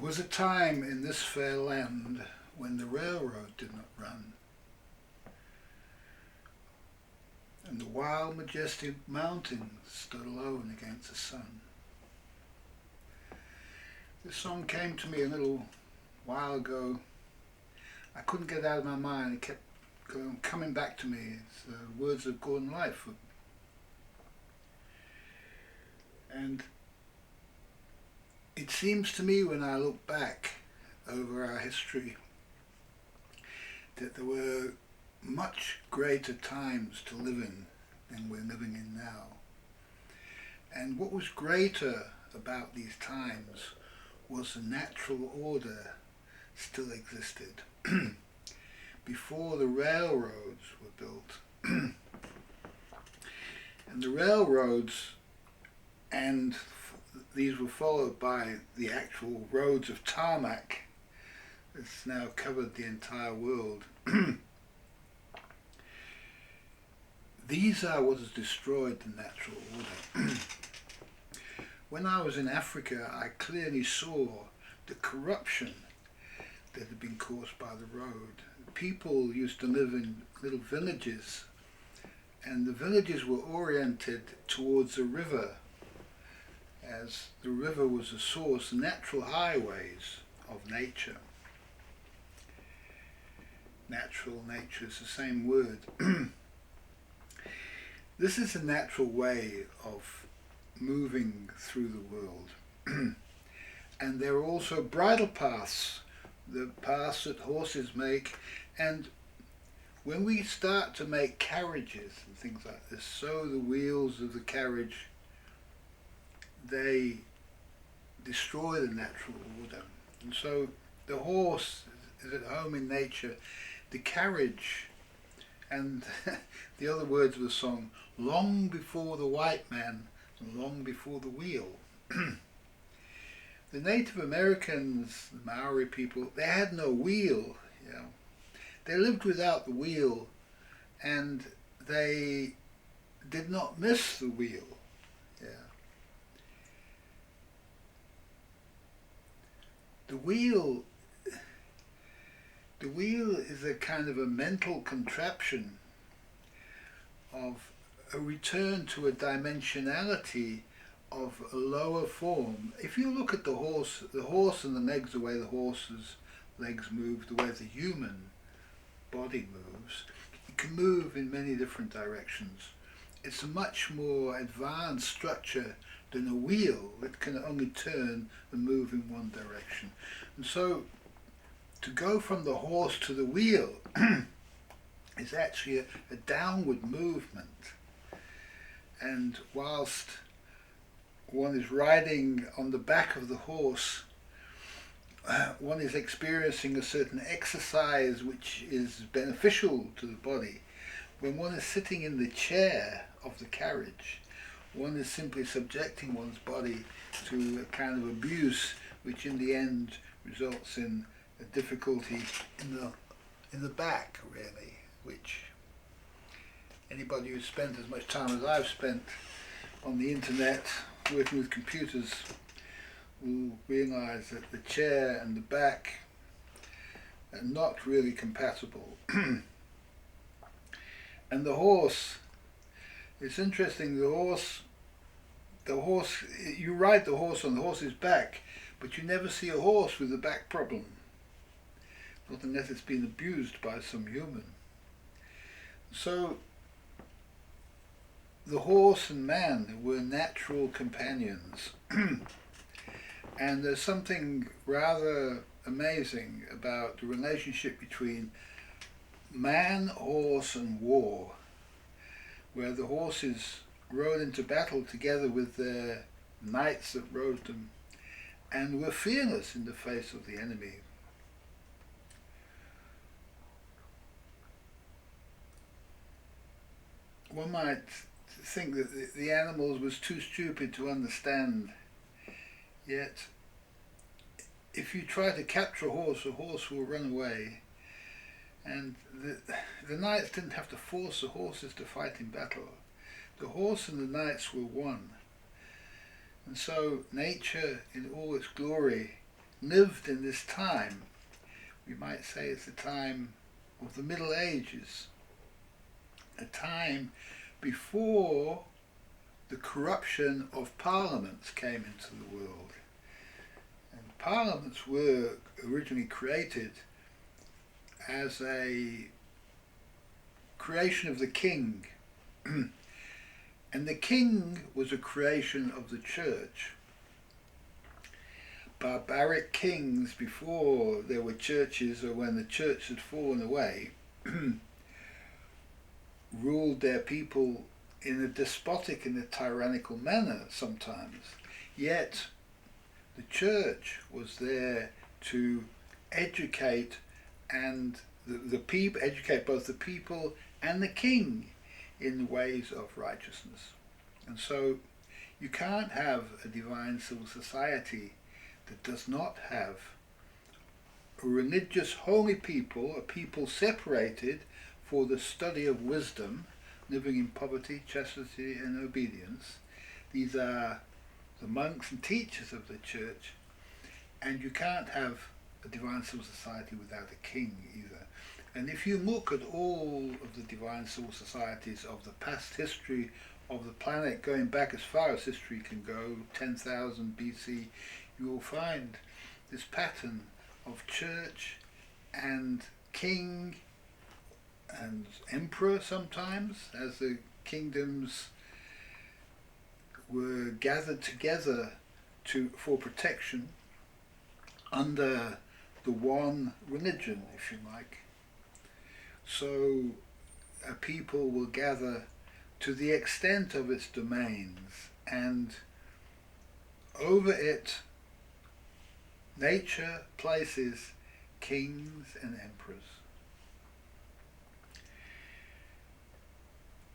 was a time in this fair land when the railroad did not run, and the wild majestic mountains stood alone against the sun. This song came to me a little while ago. I couldn't get it out of my mind. It kept coming back to me. It's words of Gordon Lightfoot. And it seems to me when I look back over our history that there were much greater times to live in than we're living in now. And what was greater about these times was the natural order still existed. Before the railroads were built. And the railroads, and these were followed by the actual roads of tarmac that's now covered the entire world. These are what has destroyed the natural order. When I was in Africa, I clearly saw the corruption that had been caused by the road. People used to live in little villages, and the villages were oriented towards the river, as the river was the source, the natural highways of nature. Natural, nature is the same word. This is a natural way of moving through the world. And there are also bridle paths, the paths that horses make, and when we start to make carriages and things like this, so the wheels of the carriage, they destroy the natural order. And so the horse is at home in nature, the carriage, and the other words of the song, long before the white man and long before the wheel. The Native Americans, the Maori people, they had no wheel, you know. They lived without the wheel, and they did not miss the wheel. Yeah. The wheel is a kind of a mental contraption of a return to a dimensionality of a lower form. If you look at the horse and the legs, the way the horse's legs move, the way the human body moves, it can move in many different directions. It's a much more advanced structure than a wheel that can only turn and move in one direction. And so to go from the horse to the wheel is actually a downward movement. And whilst one is riding on the back of the horse, one is experiencing a certain exercise which is beneficial to the body. When one is sitting in the chair of the carriage, one is simply subjecting one's body to a kind of abuse which in the end results in a difficulty in the back, really, which anybody who's spent as much time as I've spent on the internet working with computers will realise that the chair and the back are not really compatible. And the horse, it's interesting, the horse, you ride the horse on the horse's back, but you never see a horse with a back problem, not unless it's been abused by some human. So the horse and man were natural companions. And there's something rather amazing about the relationship between man, horse and war, where the horses rode into battle together with their knights that rode them and were fearless in the face of the enemy. One might think that the animals was too stupid to understand, yet if you try to capture a horse will run away. And the knights didn't have to force the horses to fight in battle. The horse and the knights were one. And so nature in all its glory lived in this time. We might say it's the time of the Middle Ages, a time before the corruption of parliaments came into the world. And parliaments were originally created as a creation of the king. And the king was a creation of the church. Barbaric kings, before there were churches or when the church had fallen away, ruled their people in a despotic and a tyrannical manner sometimes. Yet the church was there to educate and the people, educate both the people and the king in the ways of righteousness. And so you can't have a divine civil society that does not have a religious holy people, a people separated for the study of wisdom, living in poverty, chastity and obedience. These are the monks and teachers of the church, and you can't have a divine civil society without a king either. And if you look at all of the divine civil societies of the past history of the planet, going back as far as history can go, 10,000 BC, you will find this pattern of church and king and emperor sometimes, as the kingdoms were gathered together for protection under the one religion, if you like. So a people will gather to the extent of its domains, and over it nature places kings and emperors.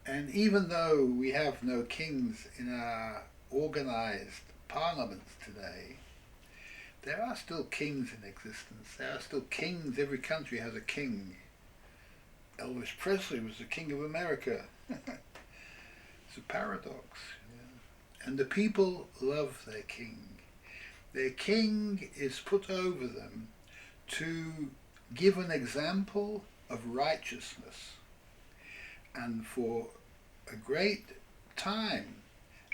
And even though we have no kings in our organized parliaments today, there are still kings in existence. There are still kings. Every country has a king. Elvis Presley was the king of America. It's a paradox. Yeah. And the people love their king. Their king is put over them to give an example of righteousness. And for a great time,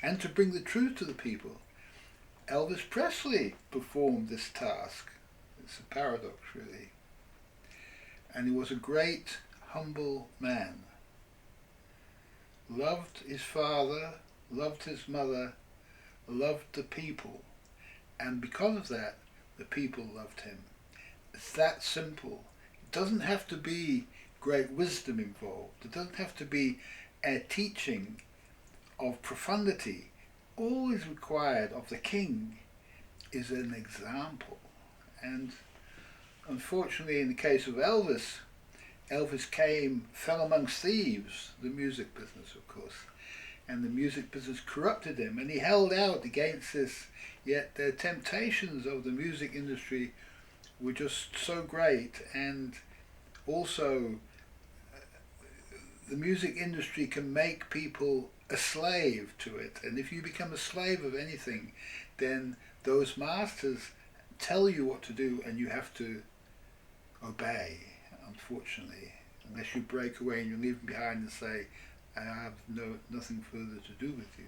and to bring the truth to the people. Elvis Presley performed this task. It's a paradox, really. And he was a great, humble man. Loved his father, loved his mother, loved the people. And because of that, the people loved him. It's that simple. It doesn't have to be great wisdom involved. It doesn't have to be a teaching of profundity. All is required of the king is an example. And unfortunately, in the case of Elvis, fell amongst thieves, the music business, of course, and the music business corrupted him, and he held out against this, yet the temptations of the music industry were just so great, and also the music industry can make people a slave to it, and if you become a slave of anything, then those masters tell you what to do and you have to obey, unfortunately, unless you break away and you leave them behind and say, I have nothing further to do with you.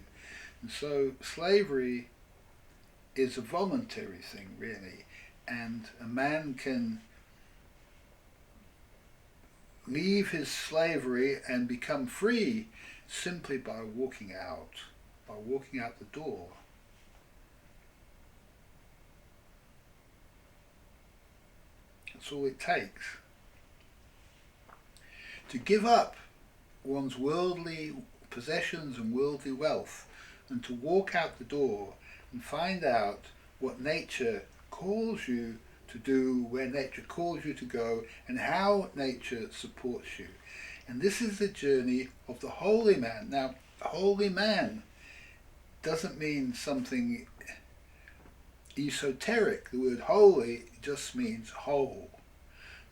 And so slavery is a voluntary thing, really, and a man can leave his slavery and become free simply by walking out the door. That's all it takes. To give up one's worldly possessions and worldly wealth and to walk out the door and find out what nature calls you to do, where nature calls you to go, and how nature supports you. And this is the journey of the holy man. Now, holy man doesn't mean something esoteric. The word holy just means whole.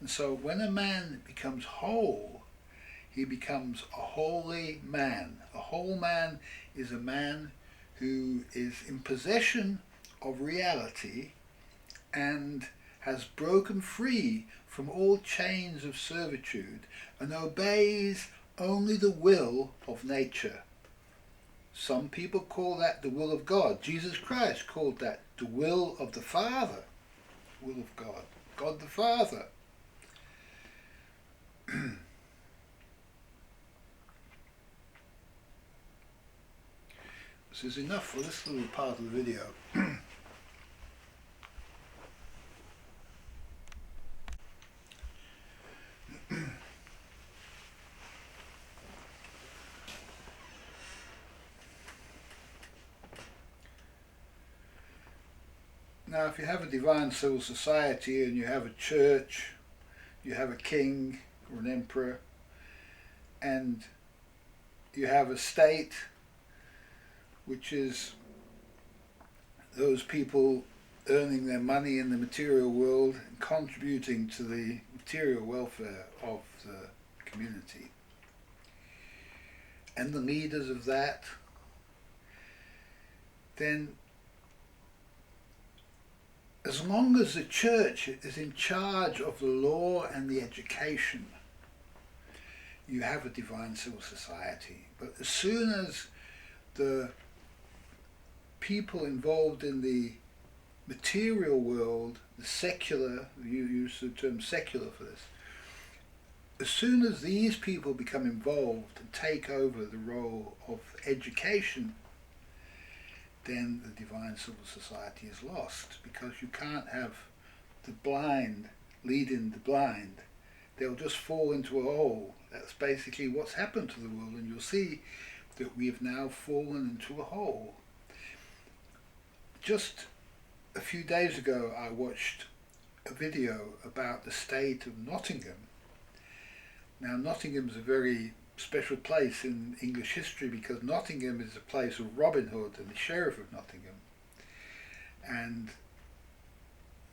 And so when a man becomes whole, he becomes a holy man. A whole man is a man who is in possession of reality and has broken free from all chains of servitude and obeys only the will of nature. Some people call that the will of God. Jesus Christ called that the will of the Father. Will of God. God the Father. This is enough for this little part of the video. Now, if you have a divine civil society and you have a church, you have a king or an emperor, and you have a state, which is those people earning their money in the material world and contributing to the material welfare of the community, and the leaders of that, then as long as the church is in charge of the law and the education, you have a divine civil society. But as soon as the people involved in the material world, the secular, you use the term secular for this, as soon as these people become involved and take over the role of education, then the divine civil society is lost, because you can't have the blind leading the blind. They'll just fall into a hole. That's basically what's happened to the world, and you'll see that we have now fallen into a hole. Just a few days ago I watched a video about the state of Nottingham. Now, Nottingham is a very special place in English history, because Nottingham is a place of Robin Hood and the Sheriff of Nottingham. And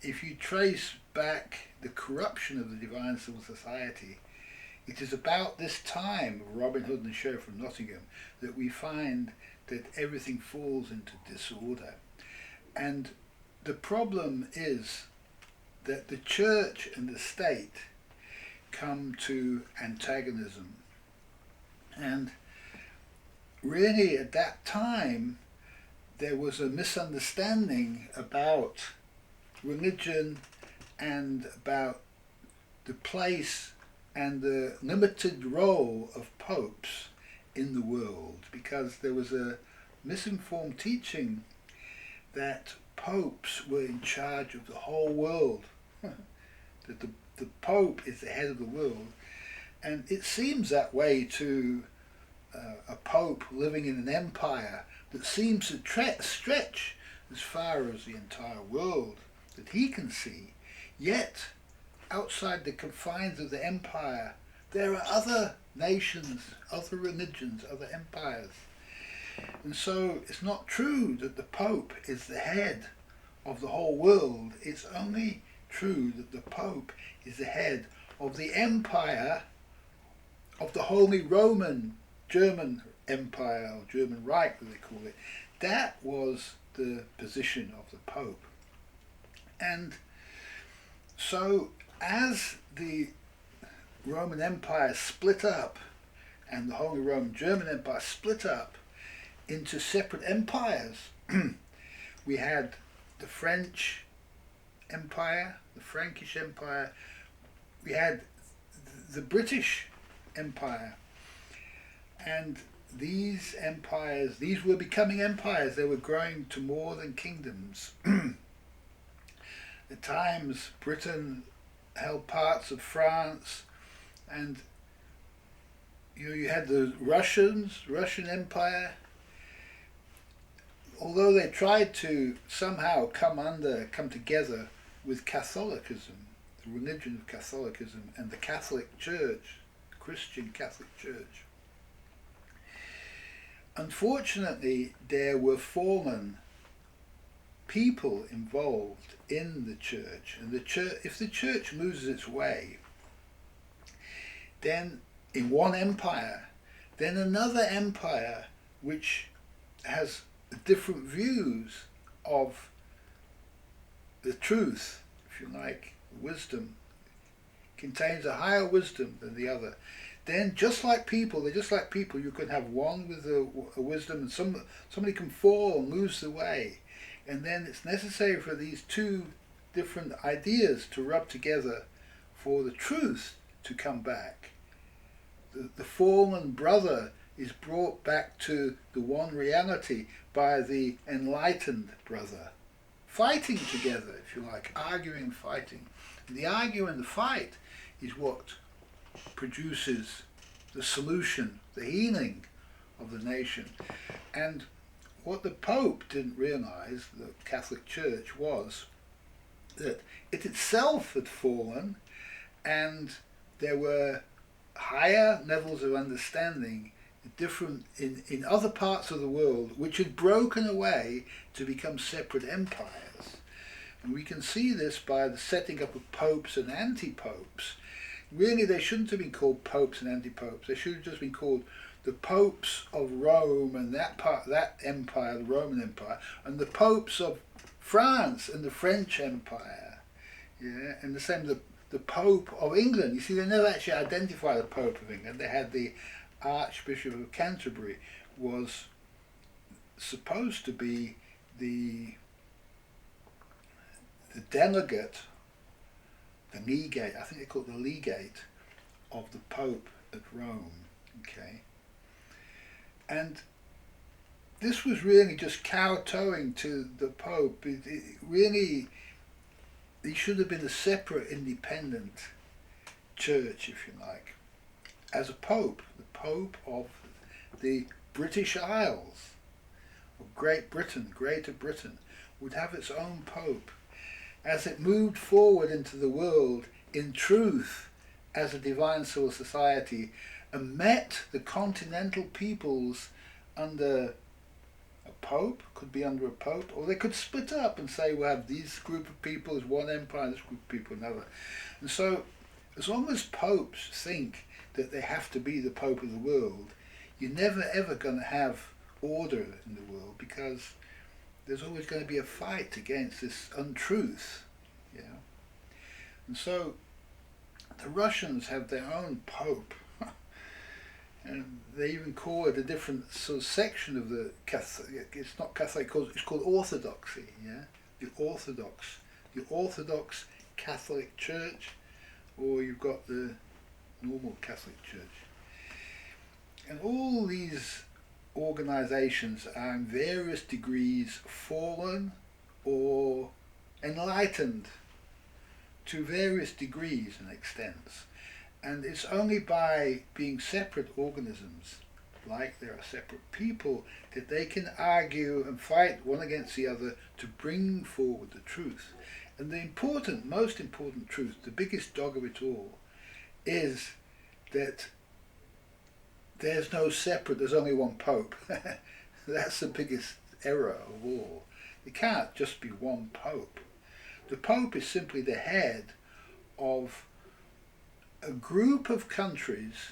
if you trace back the corruption of the divine civil society, it is about this time of Robin Hood and the Sheriff of Nottingham that we find that everything falls into disorder. And the problem is that the church and the state come to antagonism. And really at that time there was a misunderstanding about religion and about the place and the limited role of popes in the world, because there was a misinformed teaching that popes were in charge of the whole world, that the Pope is the head of the world. And it seems that way to a pope living in an empire that seems to stretch as far as the entire world that he can see. Yet, outside the confines of the empire, there are other nations, other religions, other empires. And so it's not true that the Pope is the head of the whole world. It's only true that the Pope is the head of the empire of the Holy Roman German Empire, or German Reich as they call it. That was the position of the Pope. And so as the Roman Empire split up and the Holy Roman German Empire split up into separate empires, we had the French Empire, the Frankish Empire, we had the British Empire, and these empires, these were becoming empires. They were growing to more than kingdoms. At times Britain held parts of France, and you had the Russian Empire. Although they tried to somehow come together with Catholicism, the religion of Catholicism, and the Catholic Church, Christian Catholic Church. Unfortunately, there were fallen people involved in the church, and if the church loses its way, then in one empire, then another empire which has different views of the truth, if you like, wisdom, contains a higher wisdom than the other, then just like people, they're just like people. You can have one with a wisdom, and somebody can fall and lose the way, and then it's necessary for these two different ideas to rub together for the truth to come back. The fallen brother is brought back to the one reality by the enlightened brother, fighting together, if you like, arguing, fighting. And the argue and the fight is what produces the solution, the healing of the nation. And what the Pope didn't realize, the Catholic Church, was that it itself had fallen, and there were higher levels of understanding different in other parts of the world which had broken away to become separate empires. And we can see this by the setting up of popes and anti-popes. Really, they shouldn't have been called popes and anti-popes. They should have just been called the popes of Rome and that empire, the Roman Empire, and the popes of France and the French Empire. Yeah, and the same the Pope of England. You see, they never actually identified the Pope of England. They had the Archbishop of Canterbury was supposed to be the delegate, the legate, I think they call it the legate of the Pope at Rome, okay? And this was really just kowtowing to the Pope. It really, he should have been a separate, independent church, if you like, as a Pope, the Pope of the British Isles, of Great Britain, Greater Britain, would have its own Pope. As it moved forward into the world in truth as a divine civil society and met the continental peoples under a pope, could be under a pope, or they could split up and say we'll have this group of people as one empire, this group of people another. And so as long as popes think that they have to be the Pope of the world, you're never ever going to have order in the world, because there's always going to be a fight against this untruth, you know. And so the Russians have their own Pope, and they even call it a different sort of section of the Catholic. It's not Catholic, it's called Orthodoxy, yeah. The Orthodox Catholic Church, or you've got the normal Catholic Church. And all these organizations are in various degrees fallen or enlightened to various degrees and extents. And it's only by being separate organisms, like they are separate people, that they can argue and fight one against the other to bring forward the truth. And the most important truth, the biggest dog of it all, is that there's no separate, there's only one Pope. That's the biggest error of all. There can't just be one Pope. The Pope is simply the head of a group of countries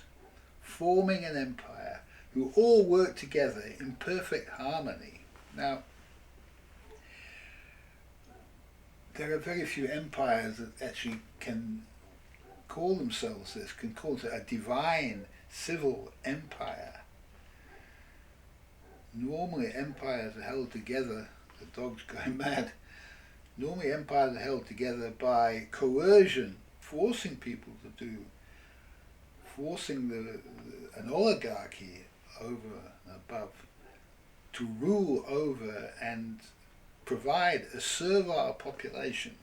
forming an empire who all work together in perfect harmony. Now, there are very few empires that actually can call themselves this, can call it a divine civil empire. Normally empires are held together, the dog's going mad, normally empires are held together by coercion, forcing people to do, forcing an oligarchy over and above to rule over and provide a servile population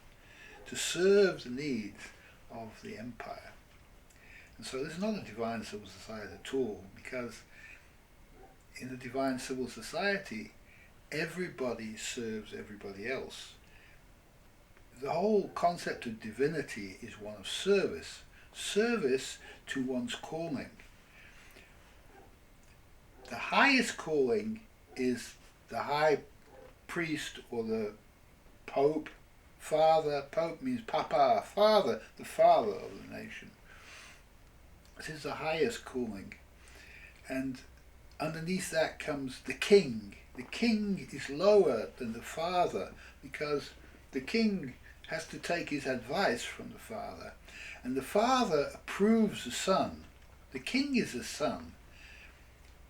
to serve the needs of the empire. And so this is not a divine civil society at all, because in a divine civil society everybody serves everybody else. The whole concept of divinity is one of service, service to one's calling. The highest calling is the high priest or the Pope, Father. Pope means Papa, Father, the Father of the nation. This is the highest calling. And underneath that comes the King. The King is lower than the Father, because the King has to take his advice from the father, and the father approves the son. The king is the son.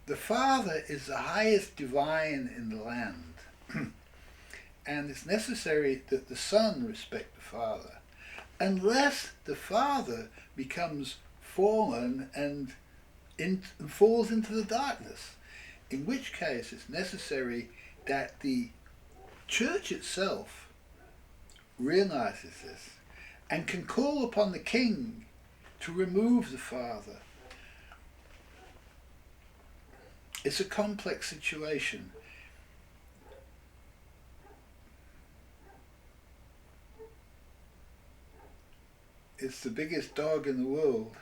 The father is the highest divine in the land, and it's necessary that the son respect the father, unless the father becomes fallen and falls into the darkness, in which case it's necessary that the church itself realizes this and can call upon the king to remove the father. It's a complex situation. It's the biggest dog in the world.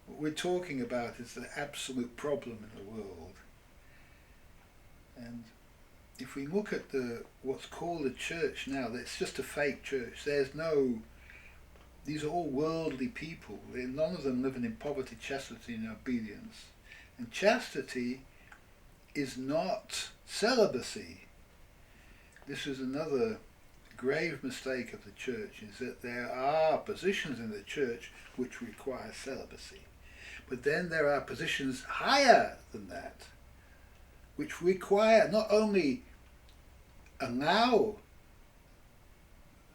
What we're talking about is the absolute problem in the world. And if we look at what's called a church now, it's just a fake church. These are all worldly people. None of them living in poverty, chastity and obedience. And chastity is not celibacy. This is another grave mistake of the church, is that there are positions in the church which require celibacy. But then there are positions higher than that, which require not only allow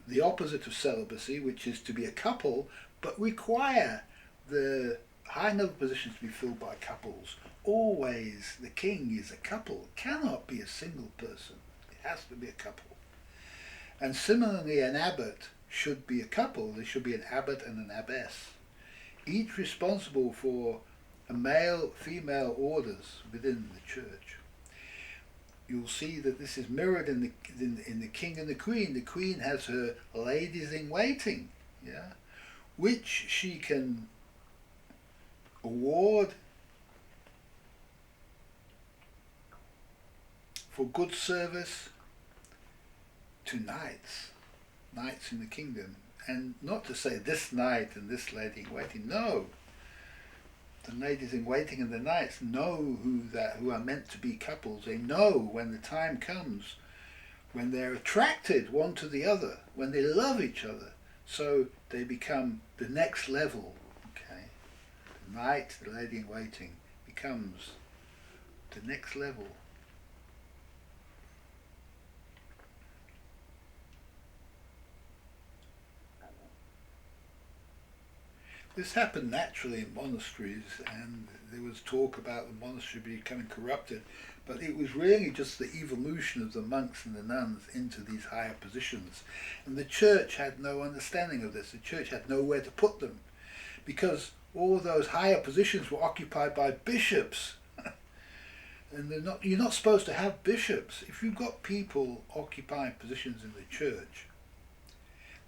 the opposite of celibacy, which is to be a couple, but require the high level positions to be filled by couples. Always the king is a couple. It cannot be a single person. It has to be a couple. And similarly, an abbot should be a couple. There should be an abbot and an abbess, each responsible for a male-female orders within the church. You'll see that this is mirrored in the king and the queen. The queen has her ladies in waiting, which she can award for good service to knights in the kingdom. And not to say this knight and this lady in waiting, no. The ladies in waiting and the knights know who are meant to be couples. They know when the time comes, when they're attracted one to the other, when they love each other, so they become the next level. Okay, the knight, the lady in waiting, becomes the next level. This happened naturally in monasteries, and there was talk about the monastery becoming corrupted, but it was really just the evolution of the monks and the nuns into these higher positions. And the church had no understanding of this. The church had nowhere to put them, because all of those higher positions were occupied by bishops. And you're not supposed to have bishops. If you've got people occupying positions in the church,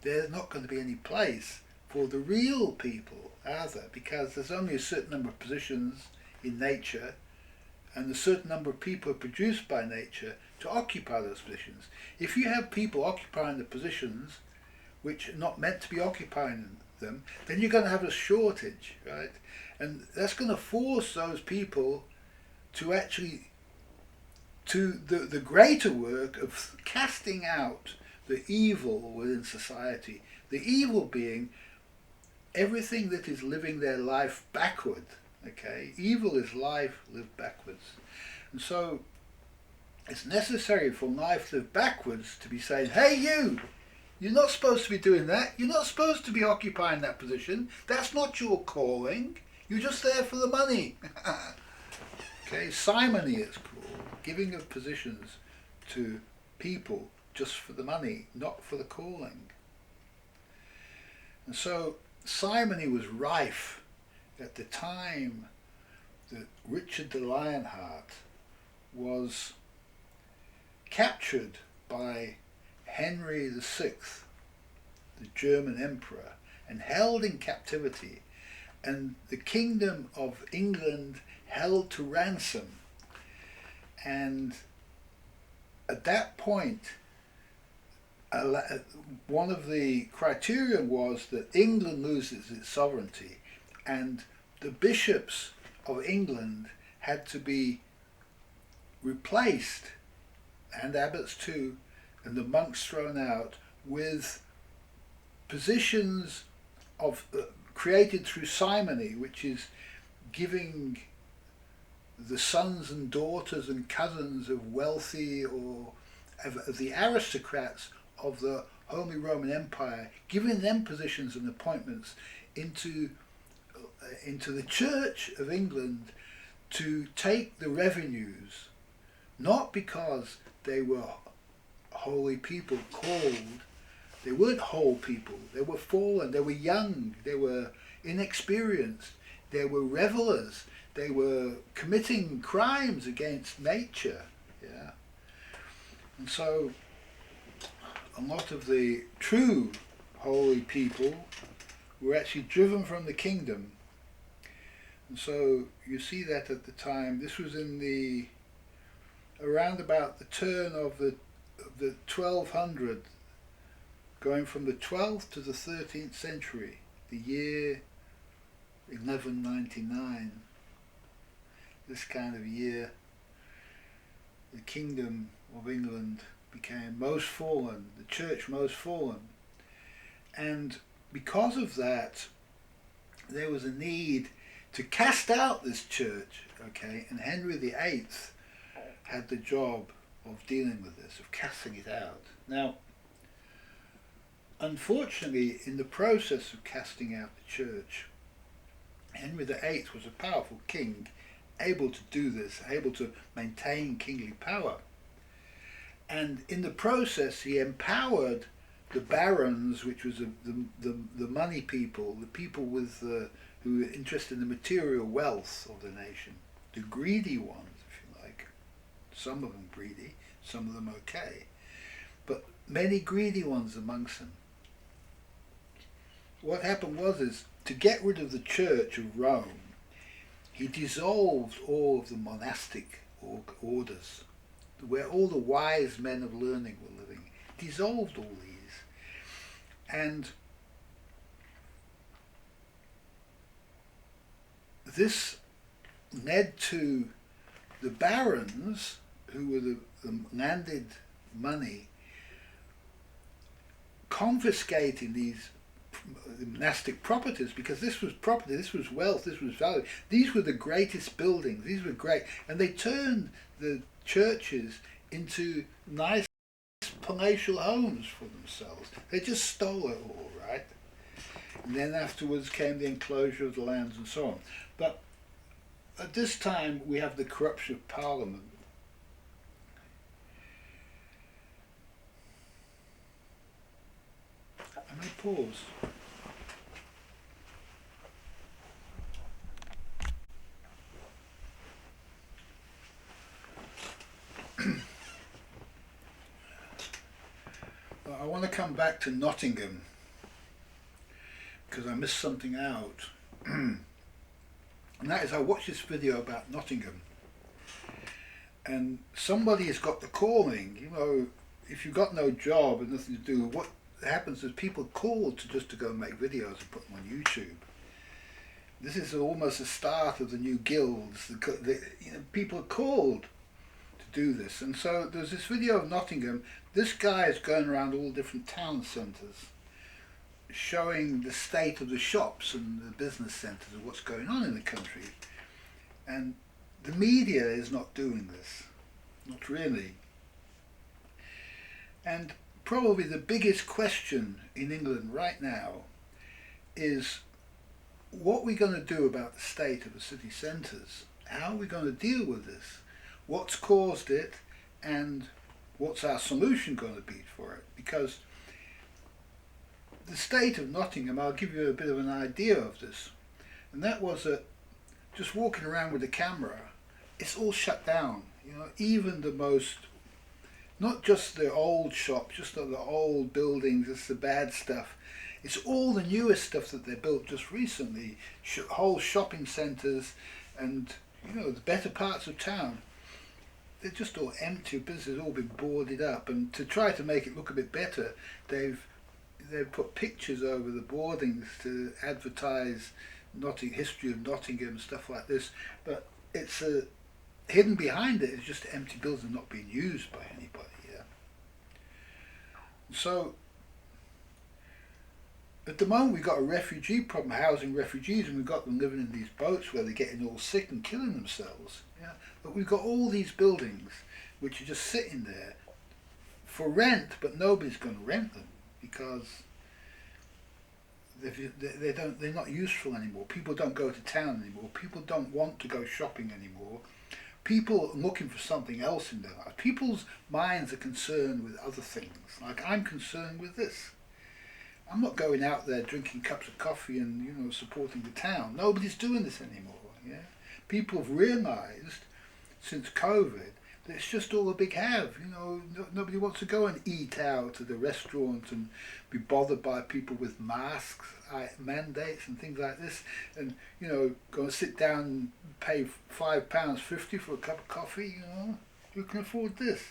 there's not going to be any place for the real people, are there? Because there's only a certain number of positions in nature, and a certain number of people are produced by nature to occupy those positions. If you have people occupying the positions which are not meant to be occupying them, then you're going to have a shortage, right? And that's going to force those people to actually the greater work of casting out the evil within society. The evil being everything that is living their life backward. Okay, evil is life lived backwards, and so it's necessary for life lived backwards to be saying, "Hey, you're not supposed to be doing that. You're not supposed to be occupying that position. That's not your calling. You're just there for the money." Okay, simony it's called, giving of positions to people just for the money, not for the calling. And so simony was rife at the time that Richard the Lionheart was captured by Henry VIII, the German emperor, and held in captivity, and the kingdom of England held to ransom. And at that point, one of the criteria was that England loses its sovereignty, and the bishops of England had to be replaced, and abbots too, and the monks thrown out, with positions of created through simony, which is giving the sons and daughters and cousins of wealthy or of the aristocrats of the Holy Roman Empire, giving them positions and appointments into the Church of England to take the revenues, not because they were holy people called. They weren't whole people. They were fallen. They were young. They were inexperienced. They were revelers. They were committing crimes against nature. Yeah. And so a lot of the true holy people were actually driven from the kingdom. And so you see that at the time. This was in around about the turn of the 1200, going from the 12th to the 13th century, the year 1199. This kind of year, the kingdom of England became most fallen, the church most fallen. And because of that, there was a need to cast out this church, okay? And Henry VIII had the job of dealing with this, of casting it out. Now, unfortunately, in the process of casting out the church, Henry VIII was a powerful king, able to do this, able to maintain kingly power. And in the process, he empowered the barons, which was the money people, the people who were interested in the material wealth of the nation, the greedy ones, if you like. Some of them greedy, some of them okay, but many greedy ones amongst them. What happened was to get rid of the Church of Rome, he dissolved all of the monastic orders, where all the wise men of learning were living. He dissolved all these. And this led to the barons, who were the landed money, confiscating these monastic properties, because this was property, this was wealth, this was value. These were the greatest buildings, these were great, and they turned the churches into nice palatial homes for themselves. They just stole it all, right? And then afterwards came the enclosure of the lands and so on. But at this time we have the corruption of Parliament. I may pause. I want to come back to Nottingham because I missed something out. And that is, I watched this video about Nottingham, and somebody has got the calling. You know, if you've got no job and nothing to do, what happens is people are called to go and make videos and put them on YouTube. This is almost the start of the new guilds. People are called to do this. And so there's this video of Nottingham. This guy is going around all different town centres, showing the state of the shops and the business centres of what's going on in the country. And the media is not doing this, not really. And probably the biggest question in England right now is what we're going to do about the state of the city centres. How are we going to deal with this? What's caused it, and what's our solution going to be for it? Because the state of Nottingham, I'll give you a bit of an idea of this, and that was that just walking around with a camera, it's all shut down. You know, even the most, not just the old shops, just the old buildings, it's the bad stuff. It's all the newest stuff that they built just recently, whole shopping centres, and you know, the better parts of town. They're just all empty. Business has all been boarded up, and to try to make it look a bit better, they've put pictures over the boardings to advertise history of Nottingham, stuff like this. But it's hidden behind it is just empty buildings not being used by anybody. Yeah. So at the moment we've got a refugee problem, housing refugees, and we've got them living in these boats where they're getting all sick and killing themselves. Yeah. But we've got all these buildings which are just sitting there for rent, but nobody's going to rent them because they're not useful anymore. People don't go to town anymore. People don't want to go shopping anymore. People are looking for something else in their life. People's minds are concerned with other things. Like I'm concerned with this. I'm not going out there drinking cups of coffee and supporting the town. Nobody's doing this anymore. Yeah, people have realised since COVID that it's just all a big have. Nobody wants to go and eat out at a restaurant and be bothered by people with masks, mandates and things like this, and go and sit down and pay £5.50 for a cup of coffee. Who can afford this?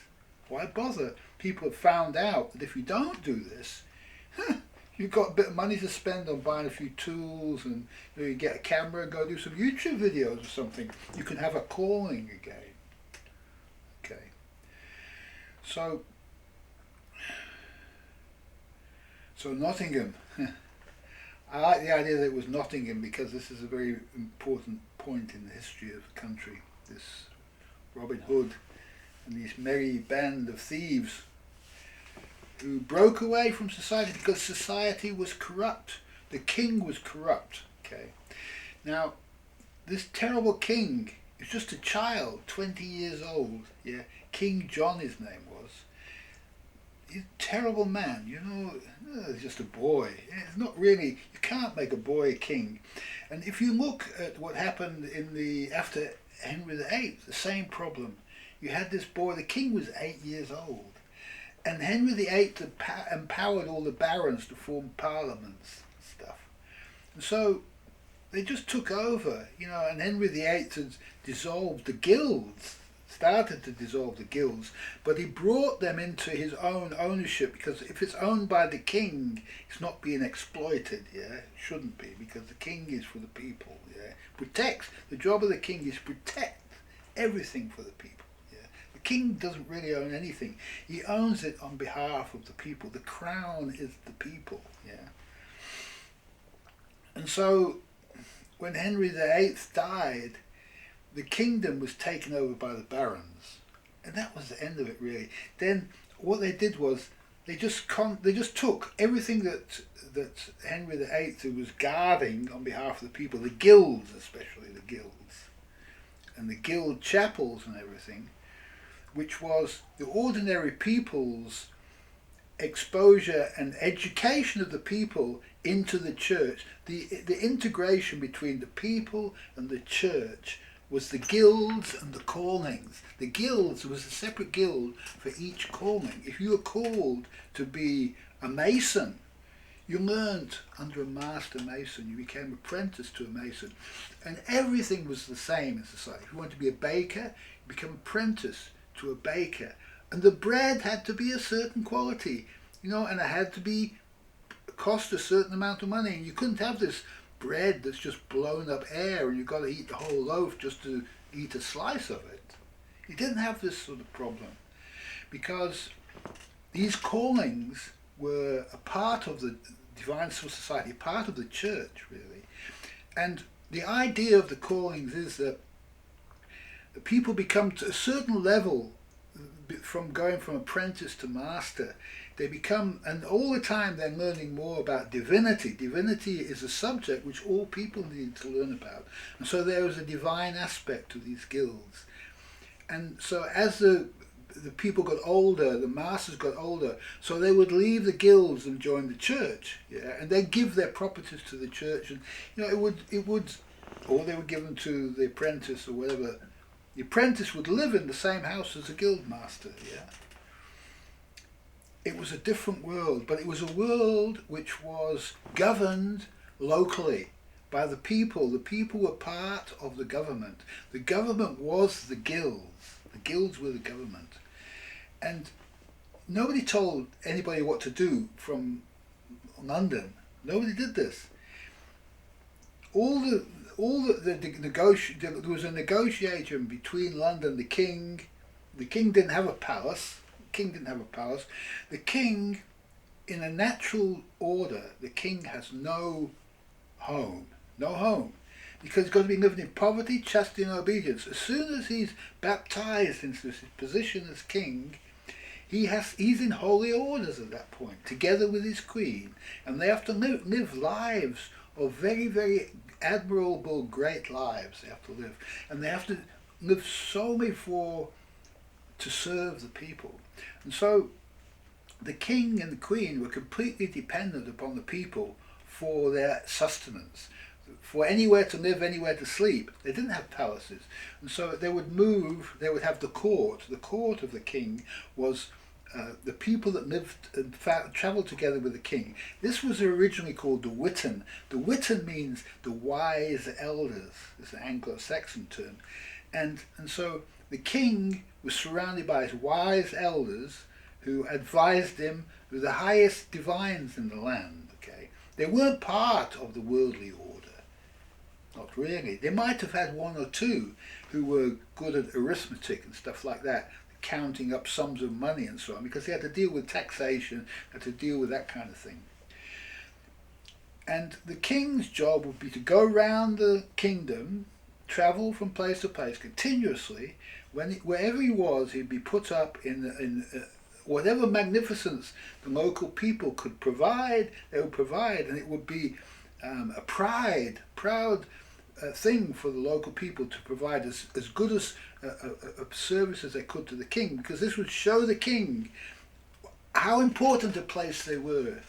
Why bother? People have found out that if you don't do this, you've got a bit of money to spend on buying a few tools, and you get a camera and go do some YouTube videos or something. You can have a calling again. Okay. So Nottingham. I like the idea that it was Nottingham because this is a very important point in the history of the country. This Robin Hood and this merry band of thieves who broke away from society because society was corrupt. The king was corrupt. Okay. Now, this terrible king is just a child, 20 years old. Yeah, King John, his name was. He's a terrible man. He's just a boy. It's not really. You can't make a boy a king. And if you look at what happened after Henry VIII, the same problem. You had this boy. The king was 8 years old. And Henry VIII had empowered all the barons to form parliaments and stuff. And so they just took over, and Henry VIII had dissolved the guilds, started to dissolve the guilds, but he brought them into his own ownership, because if it's owned by the king, it's not being exploited, yeah? It shouldn't be, because the king is for the people, yeah? The job of the king is protect everything for the people. The king doesn't really own anything. He owns it on behalf of the people. The crown is the people. Yeah. And so when Henry VIII died, the kingdom was taken over by the barons. And that was the end of it, really. Then what they did was they just took everything that Henry VIII was guarding on behalf of the people, the guilds especially, the guilds, and the guild chapels and everything, which was the ordinary people's exposure and education of the people into the church. The integration between the people and the church was the guilds and the callings. The guilds was a separate guild for each calling. If you were called to be a mason, you learnt under a master mason. You became apprentice to a mason. And everything was the same in society. If you wanted to be a baker, you become apprentice to a baker, and the bread had to be a certain quality, and it had to cost a certain amount of money, and you couldn't have this bread that's just blown up air and you've got to eat the whole loaf just to eat a slice of it. You didn't have this sort of problem because these callings were a part of the divine civil society, part of the church, really. And the idea of the callings is that the people become to a certain level from going from apprentice to master. They become, and all the time they're learning more about divinity. Divinity is a subject which all people need to learn about. And so there was a divine aspect to these guilds. And so as the people got older, the masters got older, so they would leave the guilds and join the church, yeah, and they give their properties to the church, and it would, or they would give them to the apprentice or whatever. The apprentice would live in the same house as the guild master, yeah. It was a different world, but it was a world which was governed locally by the people. The people were part of the government. The government was the guilds. The guilds were the government. And nobody told anybody what to do from London. Nobody did this. All all there was a negotiation between London, the king. The king didn't have a palace. The king, in a natural order, the king has no home. Because he's got to be living in poverty, chastity and obedience. As soon as he's baptized into his position as king, he's in holy orders at that point, together with his queen. And they have to live lives of very, very admirable, great lives they have to live. And they have to live solely to serve the people. And so the king and the queen were completely dependent upon the people for their sustenance, for anywhere to live, anywhere to sleep. They didn't have palaces. And so they would have the court. The court of the king was the people that lived and travelled together with the king. This was originally called the Witan. The Witan means the wise elders. It's an Anglo-Saxon term. And so the king was surrounded by his wise elders who advised him with the highest divines in the land. Okay, they weren't part of the worldly order. Not really. They might have had one or two who were good at arithmetic and stuff like that, counting up sums of money and so on, because they had to deal with taxation, had to deal with that kind of thing. And the king's job would be to go around the kingdom, travel from place to place continuously. Wherever he was, he'd be put up in whatever magnificence the local people could provide, they would provide, and it would be a proud thing for the local people to provide as good as a service as they could to the king, because this would show the king how important a place they were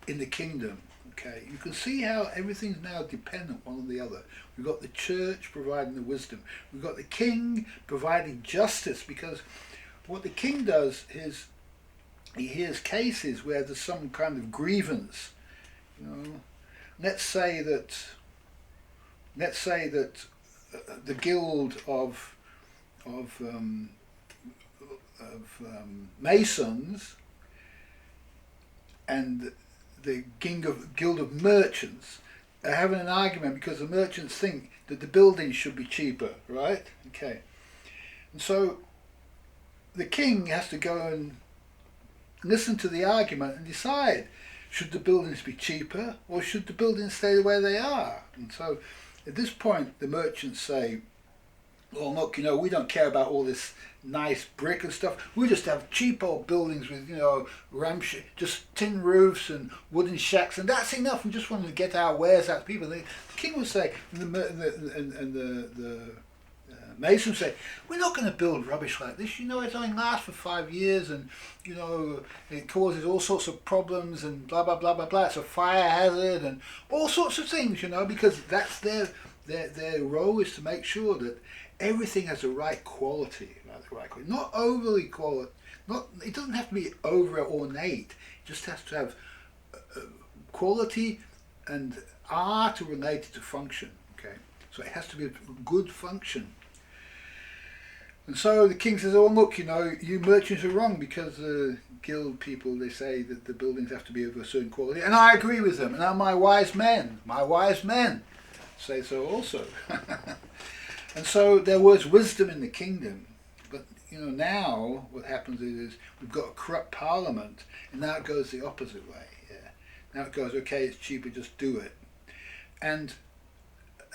in the kingdom. Okay, you can see how everything's now dependent one on the other. We've got the church providing the wisdom. We've got the king providing justice, because what the king does is he hears cases where there's some kind of grievance. You know, let's say that the guild of masons and the guild of merchants are having an argument because the merchants think that the buildings should be cheaper, right? Okay, and so the king has to go and listen to the argument and decide, should the buildings be cheaper or should the buildings stay the way they are? And so at this point the merchants say, well, look, we don't care about all this nice brick and stuff. We just have cheap old buildings with, just tin roofs and wooden shacks, and that's enough. We just want to get our wares out to people. The king would say, and the masons say, we're not going to build rubbish like this. It only lasts for 5 years, and it causes all sorts of problems and blah blah blah blah blah. It's a fire hazard and all sorts of things, because that's their role, is to make sure that everything has the right quality, not overly quality. It doesn't have to be over ornate. It just has to have quality and art related to function. Okay, so it has to be a good function. And so the king says, oh look, you merchants are wrong, because the guild people, they say that the buildings have to be of a certain quality, and I agree with them, and now my wise men say so also. And so there was wisdom in the kingdom, but now what happens is we've got a corrupt parliament, and now it goes the opposite way. Yeah, now it goes, okay, it's cheaper, just do it. And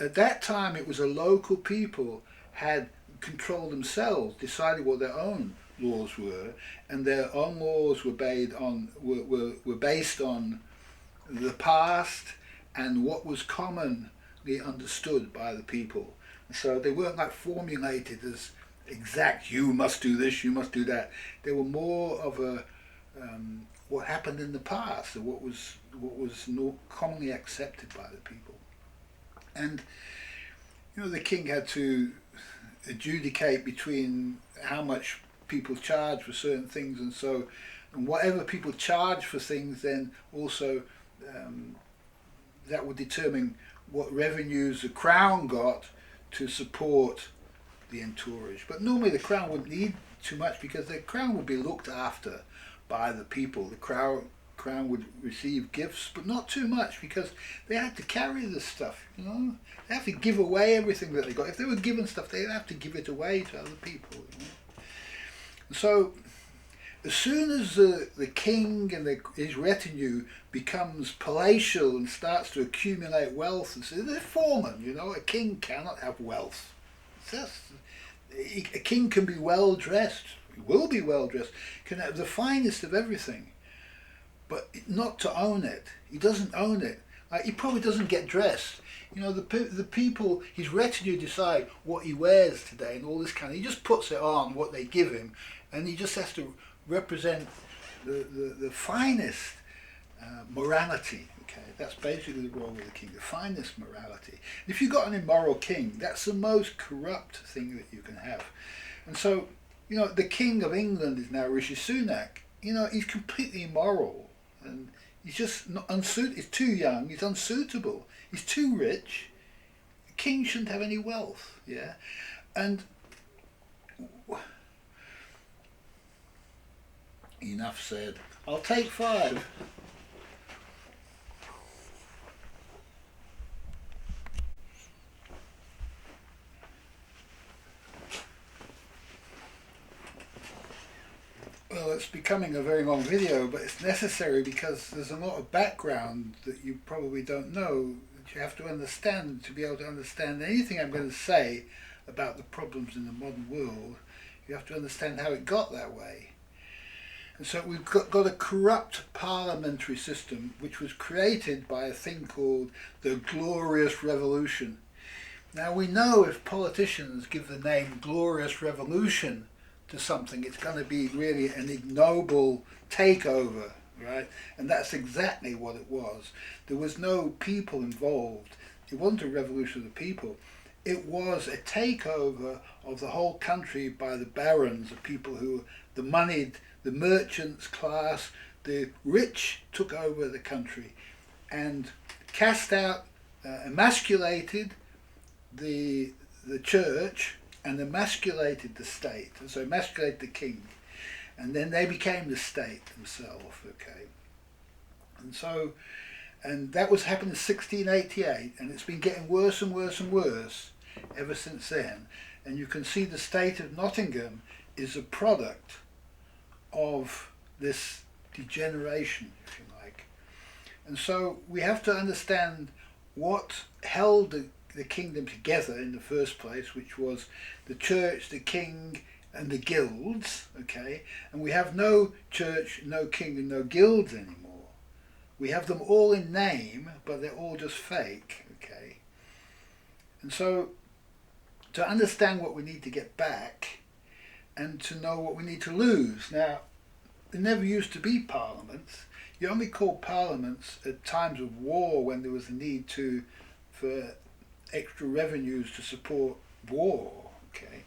at that time it was a local people had controlled themselves, decided what their own laws were, and their own laws were based on the past and what was commonly understood by the people. So they weren't like formulated as exact, you must do this, you must do that. They were more of a what happened in the past, or what was commonly accepted by the people. And the king had to adjudicate between how much people charge for certain things, and whatever people charge for things, then also that would determine what revenues the crown got to support the entourage. But normally the crown wouldn't need too much, because the crown would be looked after by the people. The crown crown would receive gifts, but not too much, because they had to carry this stuff, you know. They have to give away everything that they got. If they were given stuff, they'd have to give it away to other people, you know. So as soon as the king and his retinue becomes palatial and starts to accumulate wealth, and so they're foreman, you know, a king cannot have wealth. A king can be well dressed, he will be well dressed, can have the finest of everything, but not to own it. He doesn't own it. He probably doesn't get dressed. You know, the people, his retinue decide what he wears today and all this kind of, he just puts it on what they give him, and he just has to represent the finest morality. Okay, that's basically the role of the king, the finest morality. If you've got an immoral king, that's the most corrupt thing that you can have. And so, you know, the king of England is now Rishi Sunak. You know, he's completely immoral, and he's just not unsuitable. He's too young, he's unsuitable, he's too rich. The king shouldn't have any wealth, yeah? And enough said. I'll take 5. Well, it's becoming a very long video, but it's necessary because there's a lot of background that you probably don't know, that you have to understand to be able to understand anything I'm going to say about the problems in the modern world. You have to understand how it got that way. And so we've got a corrupt parliamentary system which was created by a thing called the Glorious Revolution. Now we know if politicians give the name Glorious Revolution to something, it's going to be really an ignoble takeover, right? And that's exactly what it was. There was no people involved. It wasn't a revolution of the people. It was a takeover of the whole country by the barons, the people who, the moneyed, the merchants class, the rich took over the country and cast out, emasculated the church and emasculated the state, and so emasculated the king, and then they became the state themselves, okay? And so, and that was happening in 1688, and it's been getting worse and worse and worse ever since then. And you can see the state of Nottingham is a product of this degeneration, if you like. And so we have to understand what held the kingdom together in the first place, which was the church, the king, and the guilds, okay? And we have no church, no king, and no guilds anymore. We have them all in name, but they're all just fake, okay? And so to understand what we need to get back and to know what we need to lose. Now, there never used to be parliaments. You only called parliaments at times of war when there was a need for extra revenues to support war, okay?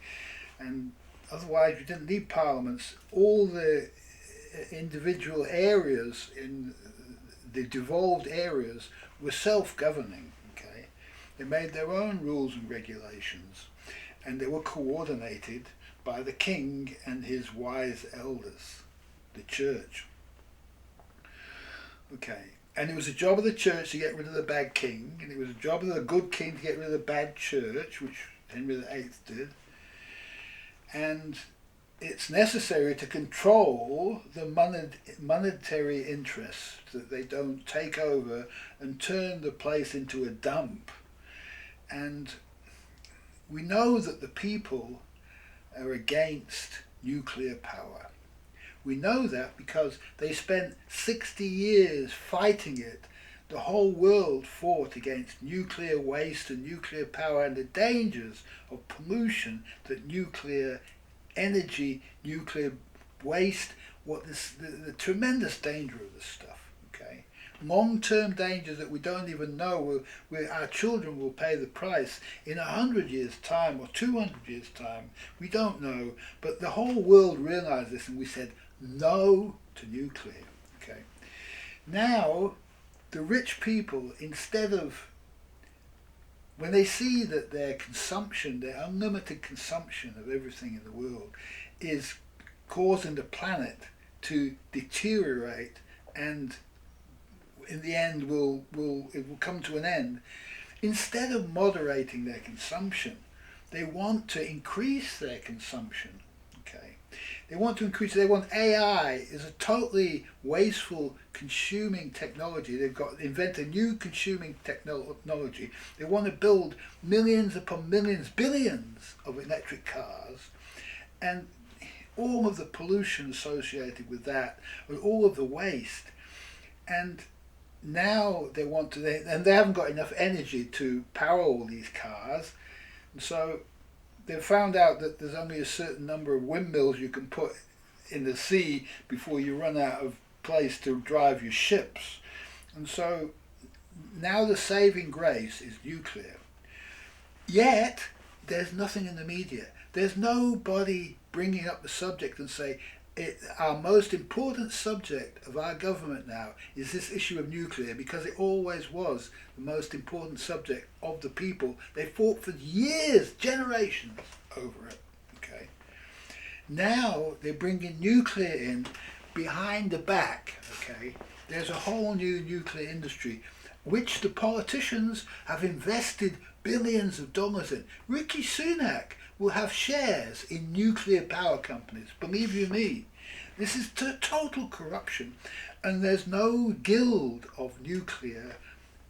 And otherwise you didn't need parliaments. All the individual areas in the devolved areas were self-governing, okay? They made their own rules and regulations, and they were coordinated by the king and his wise elders, the church. Okay, and it was a job of the church to get rid of the bad king, and it was a job of the good king to get rid of the bad church, which Henry VIII did. And it's necessary to control the monetary interests, that they don't take over and turn the place into a dump. And we know that the people are against nuclear power. We know that because they spent 60 years fighting it. The whole world fought against nuclear waste and nuclear power and the dangers of pollution that nuclear energy, nuclear waste, the tremendous danger of this stuff, okay? Long-term dangers that we don't even know, where our children will pay the price in 100 years' time or 200 years' time. We don't know, but the whole world realized this, and we said no to nuclear, okay? Now, the rich people, instead of, when they see that their consumption, their unlimited consumption of everything in the world is causing the planet to deteriorate and in the end it will come to an end. Instead of moderating their consumption, they want to increase their consumption. Okay, they want AI is a totally wasteful consuming technology. They've got invent a new consuming technology. They want to build millions upon millions, billions of electric cars, and all of the pollution associated with that, and all of the waste. And now they want to, and they haven't got enough energy to power all these cars, and so they've found out that there's only a certain number of windmills you can put in the sea before you run out of place to drive your ships. And so now the saving grace is nuclear. Yet there's nothing in the media. There's nobody bringing up the subject and say, our most important subject of our government now is this issue of nuclear, because it always was the most important subject of the people. They fought for years, generations over it. Okay. Now they're bringing nuclear in behind the back. Okay. There's a whole new nuclear industry, which the politicians have invested billions of dollars in. Rishi Sunak will have shares in nuclear power companies. Believe you me, this is total corruption, and there's no guild of nuclear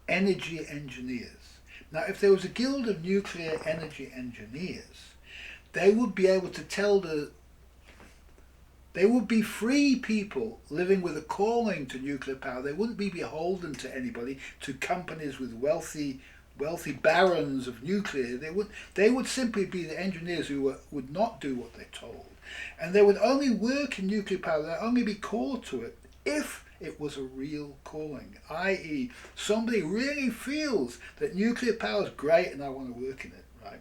energy engineers. Now, if there was a guild of nuclear energy engineers, they would be able to tell they would be free people living with a calling to nuclear power. They wouldn't be beholden to anybody, to companies with wealthy barons of nuclear. They would simply be the engineers who would not do what they're told, and they would only work in nuclear power. They'd only be called to it if it was a real calling, i.e. somebody really feels that nuclear power is great and I want to work in it, right?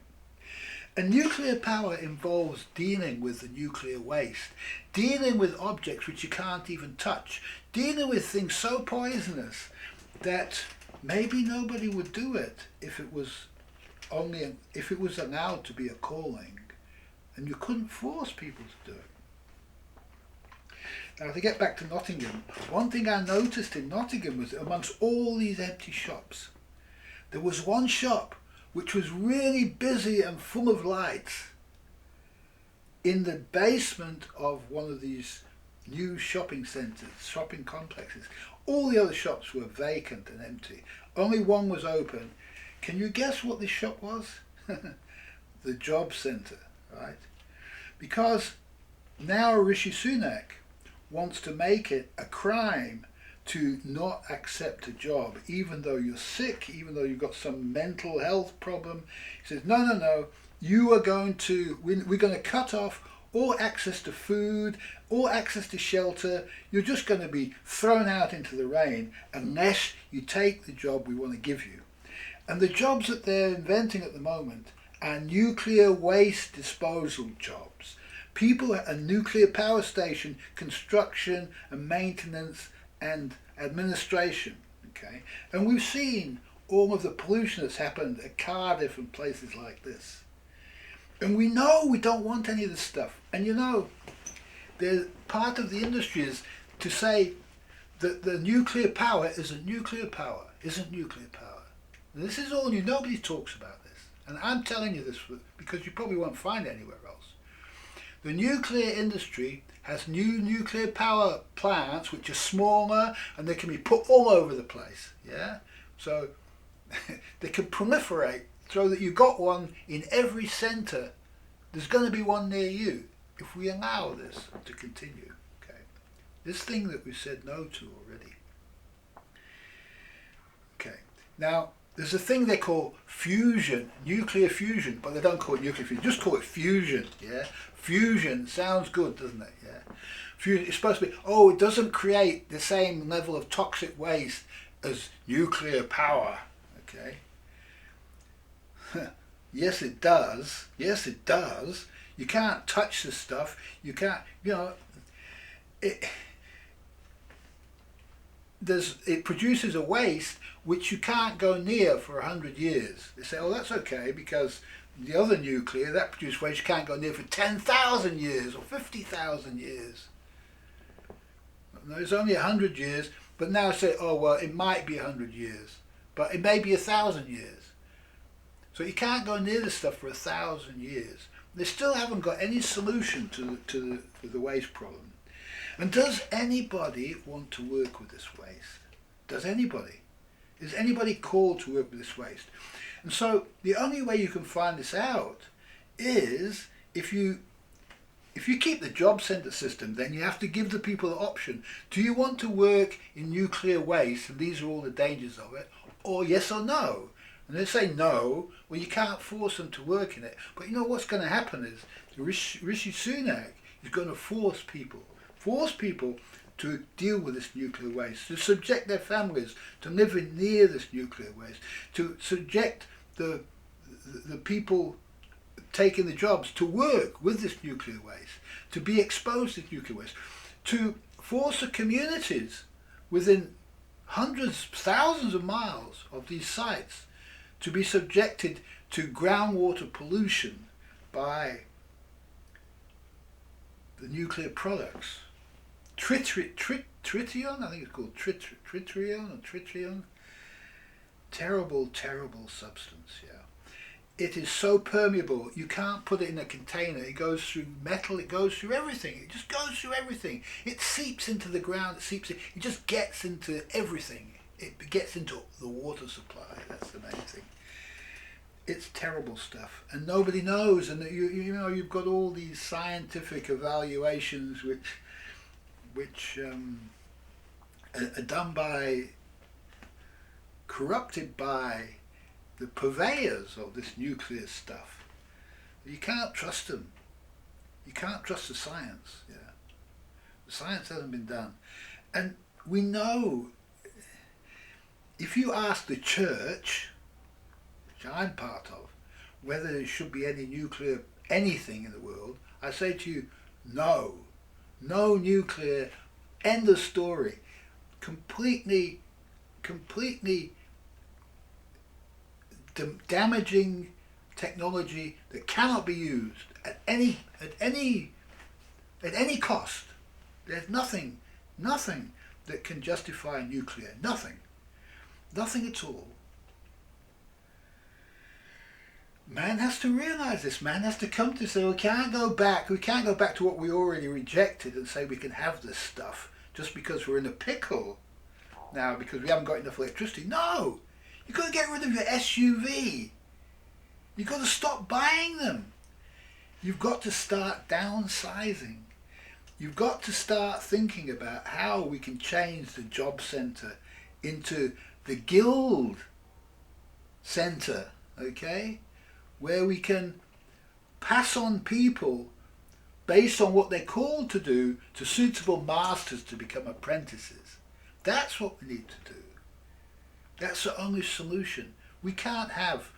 And nuclear power involves dealing with the nuclear waste, dealing with objects which you can't even touch, dealing with things so poisonous that maybe nobody would do it if it was allowed to be a calling, and you couldn't force people to do it. Now, to get back to Nottingham, one thing I noticed in Nottingham was that amongst all these empty shops, there was one shop which was really busy and full of lights in the basement of one of these new shopping centres, shopping complexes. All the other shops were vacant and empty. Only one was open. Can you guess what this shop was? The job centre, right? Because now Rishi Sunak wants to make it a crime to not accept a job, even though you're sick, even though you've got some mental health problem. He says, no, we're going to cut off all access to food, all access to shelter. You're just going to be thrown out into the rain unless you take the job we want to give you. And the jobs that they're inventing at the moment are nuclear waste disposal jobs. People at a nuclear power station, construction and maintenance and administration. Okay? And we've seen all of the pollution that's happened at Cardiff and places like this. And we know we don't want any of this stuff. And you know, part of the industry is to say that the nuclear power isn't nuclear power. And this is all new. Nobody talks about this. And I'm telling you this because you probably won't find it anywhere else. The nuclear industry has new nuclear power plants which are smaller and they can be put all over the place. Yeah? So they can proliferate so that you've got one in every centre. There's going to be one near you if we allow this to continue. Okay, this thing that we said no to already. Okay, now there's a thing they call fusion, nuclear fusion, but they don't call it nuclear fusion, just call it fusion. Yeah, fusion sounds good, doesn't it? Yeah, fusion. It's supposed to be. Oh, it doesn't create the same level of toxic waste as nuclear power. Okay. Yes, it does. Yes, it does. You can't touch this stuff. You can't, it produces a waste which you can't go near for 100 years. They say, oh, that's okay, because the other nuclear, that produces waste you can't go near for 10,000 years or 50,000 years. No, it's only 100 years, but now say, oh well, it might be 100 years, but it may be 1,000 years. So you can't go near this stuff for 1,000 years. They still haven't got any solution to the waste problem. And does anybody want to work with this waste? Does anybody? Is anybody called to work with this waste? And so the only way you can find this out is if you keep the job centre system, then you have to give the people the option. Do you want to work in nuclear waste, and these are all the dangers of it, or yes or no? And they say no, well you can't force them to work in it. But you know what's going to happen is Rishi Sunak is going to force people to deal with this nuclear waste, to subject their families to living near this nuclear waste, to subject the people taking the jobs to work with this nuclear waste, to be exposed to nuclear waste, to force the communities within hundreds, thousands of miles of these sites to be subjected to groundwater pollution by the nuclear products. Tritium, I think it's called tritium. Terrible, terrible substance, yeah. It is so permeable, you can't put it in a container. It goes through metal, it goes through everything. It just goes through everything. It seeps into the ground, it just gets into everything. It gets into the water supply, that's the main thing. It's terrible stuff, and nobody knows. And you know, you've got all these scientific evaluations which are done by, corrupted by the purveyors of this nuclear stuff. You can't trust them. You can't trust the science. Yeah, the science hasn't been done, and we know. If you ask the church, which I'm part of, whether there should be any nuclear anything in the world, I say to you, no. No nuclear, end of story. Completely damaging technology that cannot be used at any cost. There's nothing that can justify nuclear. Nothing at all. Man has to realise this. Man has to come to say, we can't go back to what we already rejected and say we can have this stuff just because we're in a pickle now because we haven't got enough electricity. No! You've got to get rid of your SUV. You've got to stop buying them. You've got to start downsizing. You've got to start thinking about how we can change the job centre into the guild centre, okay? Where we can pass on people based on what they're called to do to suitable masters to become apprentices. That's what we need to do. That's the only solution. We can't have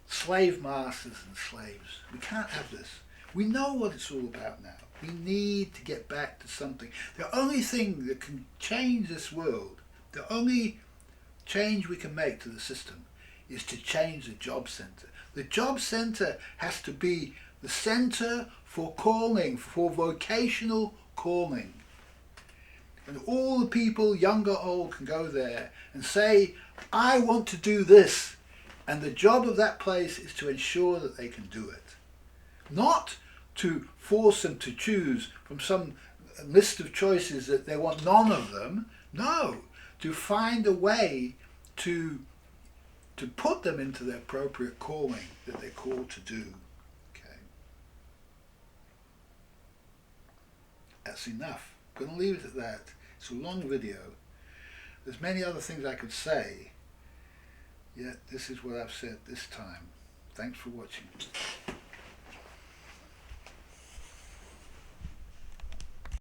slave masters and slaves. We can't have this. We know what it's all about now. We need to get back to something. The only thing that can change this world, the only change we can make to the system is to change the job centre. The job centre has to be the centre for calling, for vocational calling. And all the people, young or old, can go there and say, I want to do this. And the job of that place is to ensure that they can do it. Not to force them to choose from some list of choices that they want none of them. No, to find a way to put them into the appropriate calling that they're called to do. Okay. That's enough. I'm going to leave it at that. It's a long video. There's many other things I could say, yet this is what I've said this time. Thanks for watching.